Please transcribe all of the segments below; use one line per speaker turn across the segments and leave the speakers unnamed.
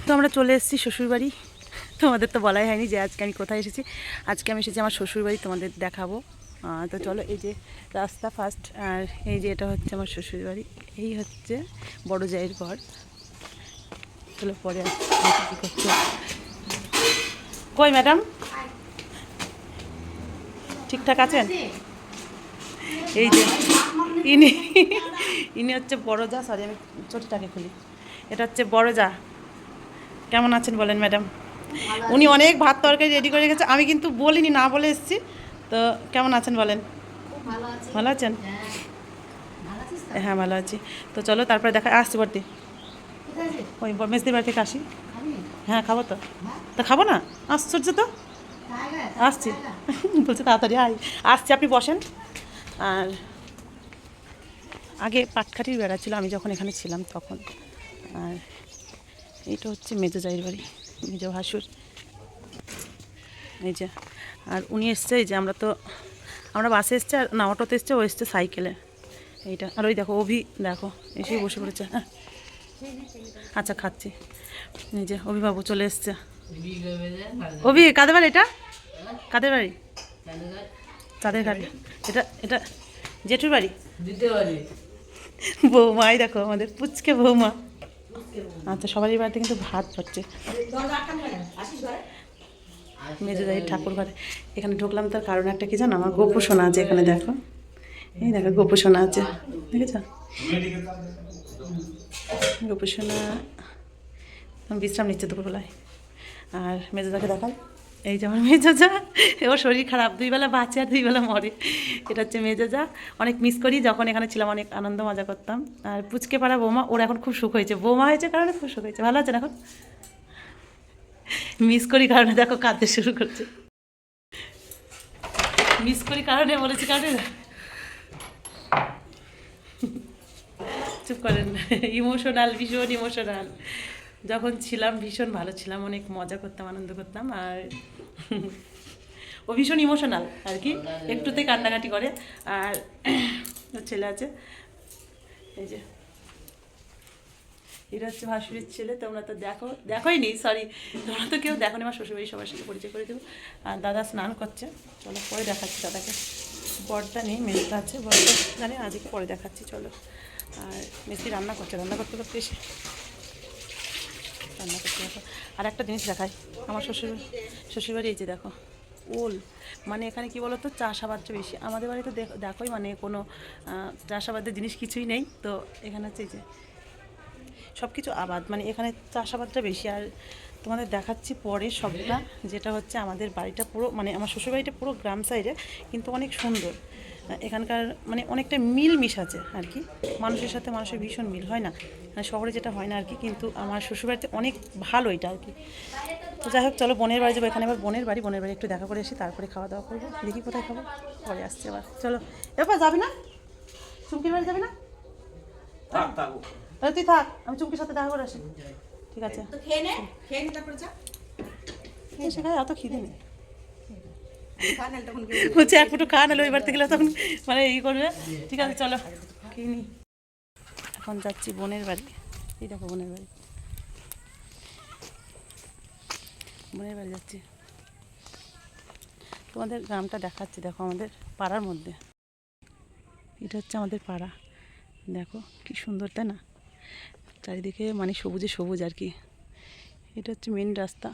তো আমরা চলে এসেছি শ্বশুরবাড়ি। তোমাদের তো বলাই হয়নি যে আজকে আমি কোথায় এসেছি। আজকে আমি এসেছি আমার শ্বশুরবাড়ি, তোমাদের দেখাবো। তো চলো, এই যে রাস্তা ফার্স্ট, আর এই যে এটা হচ্ছে আমার শ্বশুরবাড়ি, এই হচ্ছে বড় জায়ের ঘর। চলো পরে কী করছো। কই ম্যাডাম, ঠিকঠাক আছেন? এই যে ইনি ইনি হচ্ছে বড় যা, সরি আমি ছোটটাকে খুলি, এটা হচ্ছে বড় যা। কেমন আছেন বলেন ম্যাডাম? উনি অনেক ভাত তরকারি রেডি করে রেখেছে, আমি কিন্তু বলিনি, না বলে এসেছি। তো কেমন আছেন বলেন? ভালো আছেন? হ্যাঁ ভালো আছি। তো চলো তারপরে দেখা, আসছি বর্দি, ওই মেসদির বাড়ি থেকে আসি। হ্যাঁ খাবো তো। তা খাবো না? আশ্চর্য তো, আসছি বলছে তাড়াতাড়ি আয়, আসছি, আপনি বসেন। আর আগে পাটকাঠির বেড়া ছিল আমি যখন এখানে ছিলাম তখন। আর এইটা হচ্ছে মেজো জায়ের বাড়ি, মেজো ভাসুর, এই যে। আর উনি এসছে, এই যে আমরা বাসে এসছে, আর না অটোতে এসছে, ও এসছে সাইকেলে। এইটা, আর ওই দেখো অভি, দেখো এসেই বসে পড়েছে। হ্যাঁ আচ্ছা খাচ্ছি। এই যে অভিবাবু চলে এসছে। অভি কাদের বাড়ি এটা? কাদের বাড়ি? তাদের গাড়ি। এটা এটা জেঠুর বাড়ি, বৌমাই দেখো আমাদের পুচকে বৌমা। আচ্ছা সবারই বাড়িতে কিন্তু ভাত হচ্ছে। মেজোদাই ঠাকুর ঘরে এখানে ঢুকলাম, তার কারণ একটা কি জানো, আমার গোপু সোনা আছে এখানে, দেখো এই দেখো গোপু সোনা আছে, দেখেছ? গোপু সোনা বিশ্রাম নিচ্ছে দুপুরবেলায়। আর মেজোদাকে দেখাই, এই যে আমার মেজোজা, ওর শরীর খারাপ, 2 বেলা বাঁচে আর 2 বেলা মরে। এটা হচ্ছে মেজোজা, অনেক মিস করি, যখন এখানে ছিলাম অনেক আনন্দ মজা করতাম। আর পুচকে পাড়া বৌমা, ওর এখন খুব সুখ হয়েছে, বৌমা হয়েছে কারণে খুব সুখ হয়েছে, ভালো আছেন এখন? মিস করি কারণে দেখো কাঁদতে শুরু করছে, মিস করি কারণে বলেছি, কারণে চুপ করেন, ইমোশনাল, ভীষণ ইমোশনাল। যখন ছিলাম ভীষণ ভালো ছিলাম, অনেক মজা করতাম, আনন্দ করতাম। আর ও ভীষণ ইমোশনাল আর কি, একটুতেই কান্নাকাটি করে। আর ওর ছেলে আছে, এই যে এটা হচ্ছে ভাসুরের ছেলে। তোমরা তো দেখোই নি, সরি তোমরা তো কেউ দেখো নি, আমার শ্বশুরবাড়ি সবার সাথে পরিচয় করে দেবো। আর দাদা স্নান করছে, চলো পরে দেখাচ্ছি দাদাকে। বরটা নেই, মেয়েটা আছে, বরটা জানি আজকে পরে দেখাচ্ছি, চলো। আর মেসি রান্না করছে, রান্না করতে করতে এসে রান্না করতে দেখো। আর একটা জিনিস দেখাই, আমার শ্বশুরবাড়ি, এই যে দেখো ওল, মানে এখানে কি বলো তো, চাষাবাদটা বেশি। আমাদের বাড়িতে দেখোই মানে কোনো চাষাবাদের জিনিস কিছুই নেই। তো এখানে হচ্ছে এই যে সব কিছু আবাদ, মানে এখানে চাষাবাদটা বেশি। আর তোমাদের দেখাচ্ছি পরে সবটা, যেটা হচ্ছে আমাদের বাড়িটা পুরো, মানে আমার শ্বশুরবাড়িটা পুরো গ্রাম সাইডে, কিন্তু অনেক সুন্দর। এখানকার মানে অনেকটা মিল আছে আর কি, মানুষের সাথে মানুষের ভীষণ মিল হয় না, মানে শহরে যেটা হয় না আর কি। কিন্তু আমার শ্বশুরবাড়িতে অনেক ভালো এটা আর কি। তো যাই হোক চলো বোনের বাড়ি যাবো, এখানে আবার বোনের বাড়ি একটু দেখা করে আসি, তারপরে খাওয়া দাওয়া করবো, দেখি কোথায় খাবো, পরে আসছে আবার। চলো এরপর যাবি না, চুমকির বাড়ি যাবি না? তুই থাক, আমি চুমকির সাথে দেখা করে আসি, ঠিক আছে? সেখানে এত খিদে নেই, বলছে এক ফুটো খাওয়া নাহলে ওই বাড়িতে গেলে তখন মানে এই করবে। ঠিক আছে চলো কিনি। এখন যাচ্ছি বোনের বাড়ি, এই দেখো বোনের বাড়ি, বোনের বাড়ি যাচ্ছি। তোমাদের গ্রামটা দেখাচ্ছি, দেখো আমাদের পাড়ার মধ্যে, এটা হচ্ছে আমাদের পাড়া, দেখো কি সুন্দর তাই না, চারিদিকে মানে সবুজে সবুজ আর কি। এটা হচ্ছে মেন রাস্তা,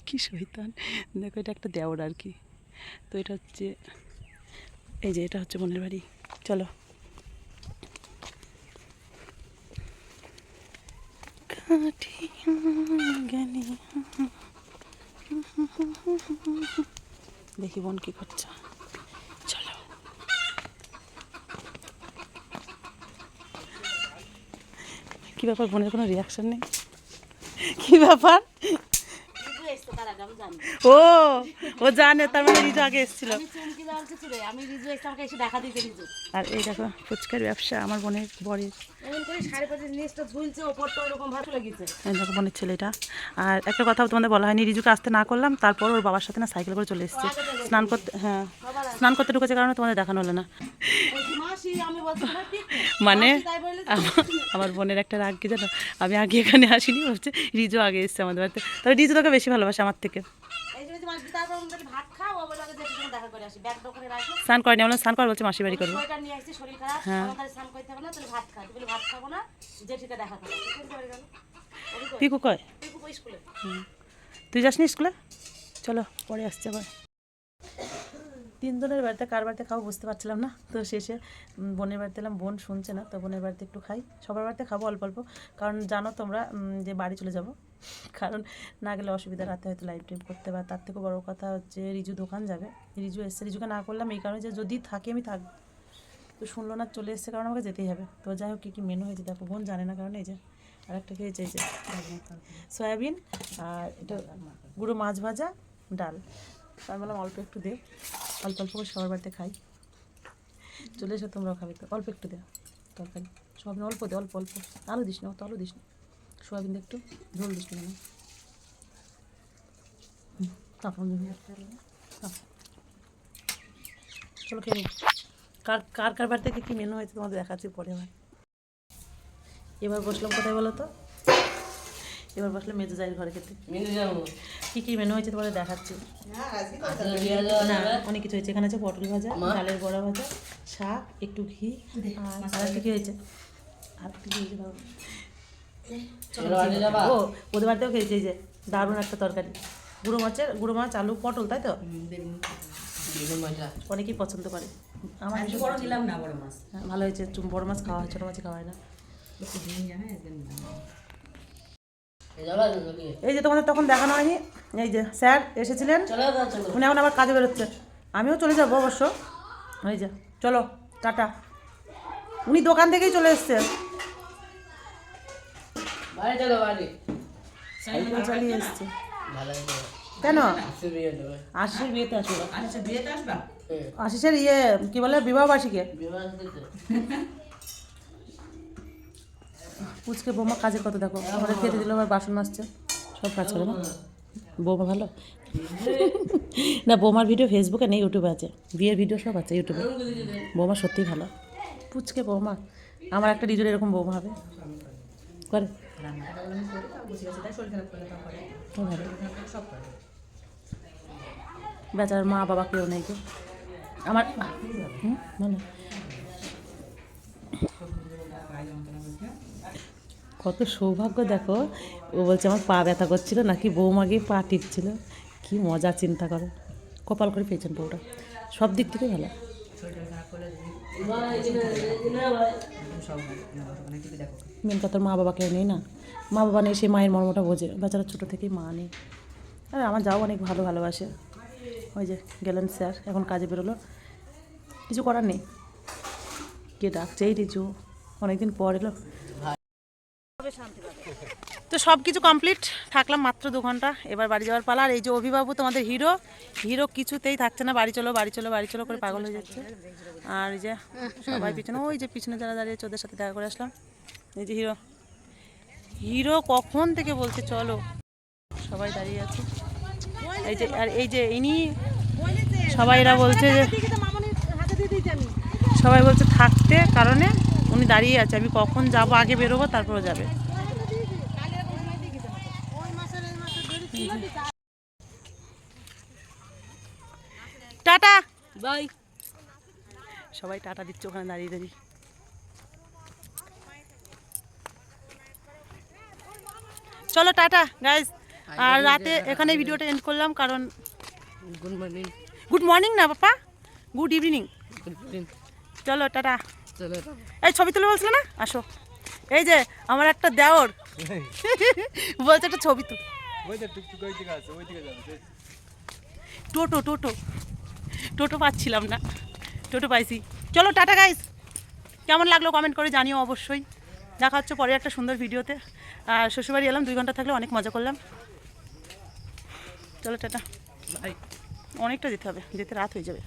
কি শৈতান, দেখো এটা একটা দেওর আর কি। তো এটা হচ্ছে, এই যে এটা হচ্ছে বোনের বাড়ি, চলো। দেখি বোন কি করছে, চলো। কি ব্যাপার, বোনের কোনো রিয়াকশন নেই, কি ব্যাপার? ও ও জানে, তার মানে রিজু আগে এসেছিল। আর এই দেখো ফুচকার ব্যবসা আমার বোনের বরের, দেখো বোনের ছেলেটা। আর একটা কথা তোমাদের বলা হয়নি, রিজুকে আসতে না করলাম, তারপর ওর বাবার সাথে না সাইকেল করে চলে এসেছে স্নান করতে। হ্যাঁ স্নান করতে ঢুকেছে কারণে তোমাদের দেখানো হলো না। মানে আমার বোনের একটা রাগ কি জানো, আমি আগে এখানে আসিনি, হচ্ছে রিজু আগে এসছে আমাদের বাড়িতে, তবে রিজু তোকে বেশি ভালোবাসে আমার থেকে। স্নান করেনি, আমরা স্নান কর বলছে, মাসির বাড়ি করবো। হ্যাঁ পিকু কয় তুই যাসনি স্কুলে? চলো পরে আসছে আবার। তিনজনের বাড়িতে কার বাড়িতে খাবো বুঝতে পারছিলাম না, তো শেষে বোনের বাড়িতে এলাম। বোন শুনছে না, তো বোনের বাড়িতে একটু খাই, সবার বাড়িতে খাবো অল্প অল্প, কারণ জানো তোমরা যে বাড়ি চলে যাব, কারণ না গেলে অসুবিধা, রাতে হয়তো লাইভ ট্রিপ করতে পারে। তার থেকে বড় কথা হচ্ছে রিজু দোকান যাবে, রিজু এসছে, রিজুকে না করলাম এই কারণে যে যদি থাকি আমি থাকবো, তো শুনলো না, চলে এসছে, কারণ আমাকে যেতেই হবে। তো যাই হোক কী কী মেনু হয়েছে দেখো, বোন জানে না, কারণ এই যে আর একটা খেয়েছে এই যে সয়াবিন, আর এটা গুঁড়ো মাছ ভাজা, ডাল। আমি বললাম অল্প একটু দে, অল্প অল্প করে সবার বাড়িতে খাই, চলে এসে তোমরাও খাবে, তো অল্প একটু দে তরকারি, সোয়াবিন অল্প দে, অল্প অল্প, আলু দিস না, অত আলু দিস না, সোয়াবিন দে একটু, ঝোল দিস না। চলো খেয়ে নিই। কার কার কার বাড়ি থেকে কী মেনু হয়েছে তোমাদের দেখাচ্ছি পরে। আবার এবার বসলাম কোথায় বলো তো, এবার বসলাম মেজো জায়ের ঘরে খেতে। কী কী মেনু হয়েছে তোমাদের দেখাচ্ছি। না অনেক কিছু হয়েছে, এখানে আছে পটল ভাজা, ডালের বড়া ভাজা, শাক, একটু ঘি, আর একটা কী হয়েছে, আর একটু কী হয়েছে ও ওদের বাড়িতেও খেয়েছে, এই যে দারুণ একটা তরকারি, গুঁড়ো মাছ, আলু, পটল, তাই তো অনেকেই পছন্দ করে। আমার ভালো হয়েছে, বড় মাছ খাওয়া হয়, ছোটো মাছ খাওয়া হয় না। এই যে তোমাদের তখন দেখানো হয়নি, এই যে স্যার এসেছিলেন, উনি এখন আবার কাজে বেরোচ্ছে, আমিও চলে যাবো অবশ্য। এই যে চলো টাটা, উনি দোকান থেকেই চলে এসছে, সাইকেল চালিয়ে এসছে। কেন আশিসের বিয়েতে আসবো, আশিসের ইয়ে কি বলে বিবাহ বার্ষিকী। পুচকে বৌমা কাজের কত দেখো, আমাদের খেতে দিল, আবার বাসন মাজছে, সব কাজ করে না। বৌমা ভালো না, বৌমার ভিডিও ফেসবুকে নেই, ইউটিউবে আছে, বিয়ের ভিডিও সব আছে ইউটিউবে। বৌমা সত্যিই ভালো, পুচকে বৌমা। আমার একটা রিজুর এরকম বৌমা হবে করে, বেচারার মা বাবা কেউ নেই তো আমার। ভালো, কত সৌভাগ্য দেখো, ও বলছে আমার পা ব্যথা করছিল নাকি বৌমা গিয়ে পা টিপছিল, কি মজা, চিন্তা করো, কপাল করে পেয়েছেন বউটা, সব দিক থেকে ভালো। মেন কথা মা বাবা কেউ নেই না, মা বাবা নেই, সে মায়ের মর্মটা বোঝে, বেচারা ছোটো থেকেই মা নেই। আর আমার যাও অনেক ভালোবাসে। ওই যে গেলেন স্যার, এখন কাজে বেরোলো, কিছু করার নেই, কে ডাকছে এই রিজু, অনেকদিন পর এলো। তো সব কিছু কমপ্লিট, থাকলাম মাত্র 2 ঘন্টা, এবার বাড়ি যাওয়ার পালা। আর এই যে অভিবাবু তোমাদের হিরো কিছুতেই থাকছে না, বাড়ি চলো করে পাগল হয়ে যাচ্ছে। আর এই যে সবাই পিছনে, ওই যে পিছনে যারা দাঁড়িয়েছে ওদের সাথে দেখা করে আসলাম। এই যে হিরো কখন থেকে বলছে চলো, সবাই দাঁড়িয়ে আছে। এই যে আর এই যে ইনি সবাই এরা বলছে যে সবাই বলছে থাকতে, কারণে উনি দাঁড়িয়ে আছে, আমি কখন যাব, আগে বেরোবো তারপরে যাবে। টাটা বাই, সবাই টাটা দিচ্ছে ওখানে দাঁড়িয়ে। চলো টাটা গাইজ, আর রাতে এখানে ভিডিওটা এন্ড করলাম, কারণ গুড মর্নিং না পাপা, গুড ইভিনিং। চলো টাটা, এই ছবি তুলে বলছিল না, আসো। এই যে আমার একটা দেওর বলছে একটা ছবি তুল, টোটো পাচ্ছিলাম না, টোটো পাইছি। চলো টাটা গাইজ, কেমন লাগলো কমেন্ট করে জানিও অবশ্যই। দেখা হচ্ছে পরে একটা সুন্দর ভিডিওতে। আর শ্বশুরবাড়ি এলাম 2 ঘন্টা থাকলে, অনেক মজা করলাম। চলো টাটা, অনেকটা যেতে হবে, যেতে রাত হয়ে যাবে।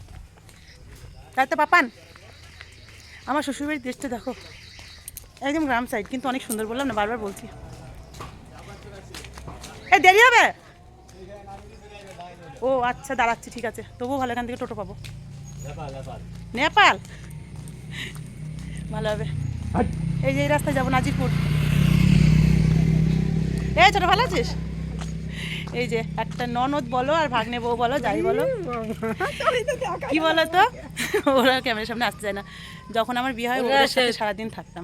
তাই তো পাপান, আমার শ্বশুরবাড়ির দেশটা দেখো, একদম গ্রাম সাইড, কিন্তু অনেক সুন্দর, বললাম না, বারবার বলছি। এই দেরি হবে, ও আচ্ছা দাঁড়াচ্ছি, ঠিক আছে, তবুও ভালো, এখান থেকে টোটো পাবো। নেপাল ভালো হবে। এই যে এই রাস্তায় যাবো নাজিরপুর। এই ছোট ভালো আছিস? এই যে একটা ননদ বলো আর ভাগ্নে বউ বলো যাই বলো, কি বলো তো, ওরা ক্যামেরার সামনে আসতে চায় না। যখন আমার বিয়ে হয় ওদের সাথে সারাদিন থাকতাম,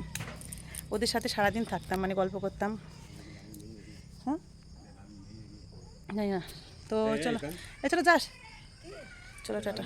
ওদের সাথে সারাদিন থাকতাম, মানে গল্প করতাম। হ্যাঁ জানি না তো চলো, এ চলো যাস, চলো টাটা।